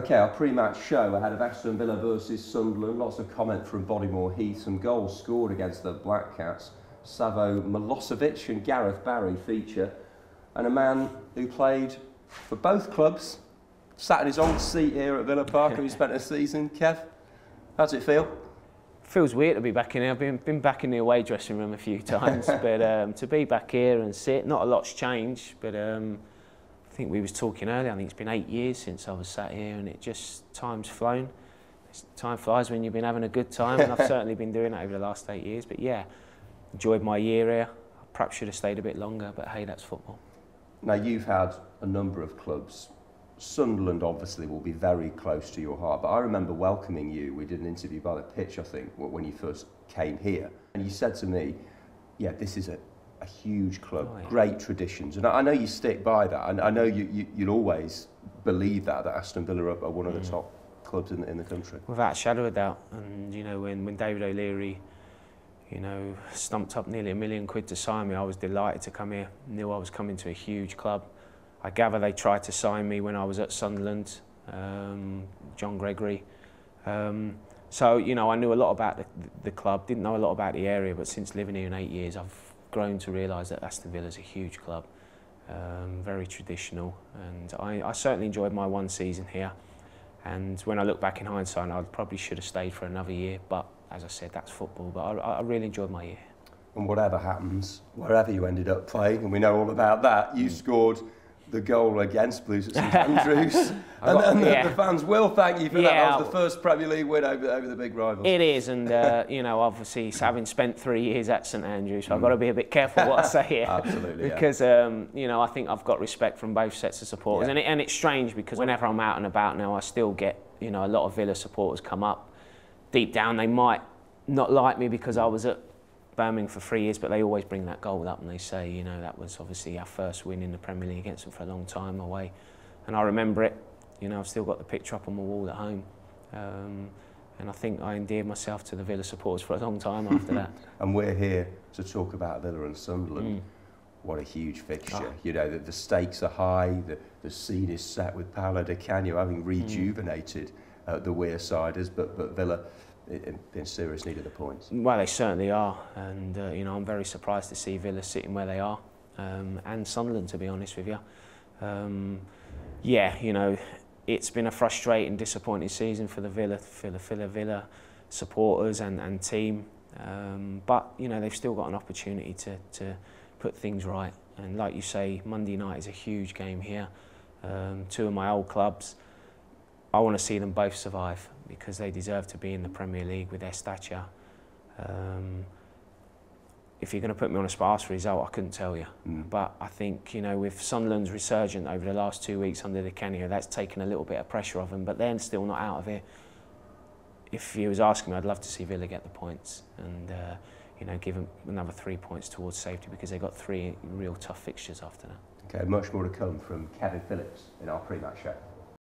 Okay, our pre-match show ahead of Aston Villa versus Sunderland. Lots of comment from Bodymore Heath. Some goals scored against the Black Cats. Savo Milosevic and Gareth Barry feature. And a man who played for both clubs, sat in his old seat here at Villa Park, who spent a season. Kev, how does it feel? Feels weird to be back in here. I've been back in the away dressing room a few times, but to be back here and sit, not a lot's changed, but I think we was talking earlier, I think it's been 8 years since I was sat here, and it just, time's flown. Time flies when you've been having a good time, and I've certainly been doing that over the last 8 years. But yeah, enjoyed my year here. Perhaps should have stayed a bit longer, but hey, that's football. Now, you've had a number of clubs. Sunderland obviously will be very close to your heart, but I remember welcoming you. We did an interview by the pitch, I think, when you first came here, and you said to me, yeah, this is a huge club, oh, yeah. Great traditions, and I know you stick by that, and I know you'll always believe that Aston Villa are one of the top clubs in the country. Without a shadow of a doubt. And you know, when David O'Leary, you know, stumped up nearly £1 million to sign me, I was delighted to come here. Knew I was coming to a huge club. I gather they tried to sign me when I was at Sunderland, John Gregory. So, you know, I knew a lot about the club, didn't know a lot about the area, but since living here in 8 years, I've grown to realise that Aston Villa is a huge club, very traditional, and I certainly enjoyed my one season here. And when I look back in hindsight, I probably should have stayed for another year, but as I said, that's football. But I really enjoyed my year. And whatever happens, wherever you ended up playing, and we know all about that, you scored the goal against Blues at St Andrews, and the fans will thank you for that. That was the first Premier League win over the big rivals. It is, and you know, obviously having spent 3 years at St Andrews, so I've got to be a bit careful what I say here. Absolutely, because you know, I think I've got respect from both sets of supporters, and it's strange because whenever I'm out and about now, I still get, you know, a lot of Villa supporters come up. Deep down, they might not like me because I was at Birmingham for 3 years, but they always bring that goal up and they say, you know, that was obviously our first win in the Premier League against them for a long time away. And I remember it, you know, I've still got the picture up on my wall at home. And I think I endeared myself to the Villa supporters for a long time after that. And we're here to talk about Villa and Sunderland. What a huge fixture. You know, the stakes are high, the scene is set with Paolo Di Canio having rejuvenated the Weirsiders, but Villa in serious need of the points. Well, they certainly are, and you know, I'm very surprised to see Villa sitting where they are, and Sunderland, to be honest with you. Yeah, you know, it's been a frustrating, disappointing season for the Villa supporters and team, but you know, they've still got an opportunity to put things right. And like you say, Monday night is a huge game here. Two of my old clubs, I want to see them both survive because they deserve to be in the Premier League with their stature. If you're going to put me on a sparse result, I couldn't tell you. But I think, you know, with Sunderland's resurgent over the last 2 weeks under Di Canio, that's taken a little bit of pressure off them, but they're still not out of it. If you was asking me, I'd love to see Villa get the points and you know, give them another 3 points towards safety because they've got 3 real tough fixtures after that. Okay, much more to come from Kevin Phillips in our pre-match show.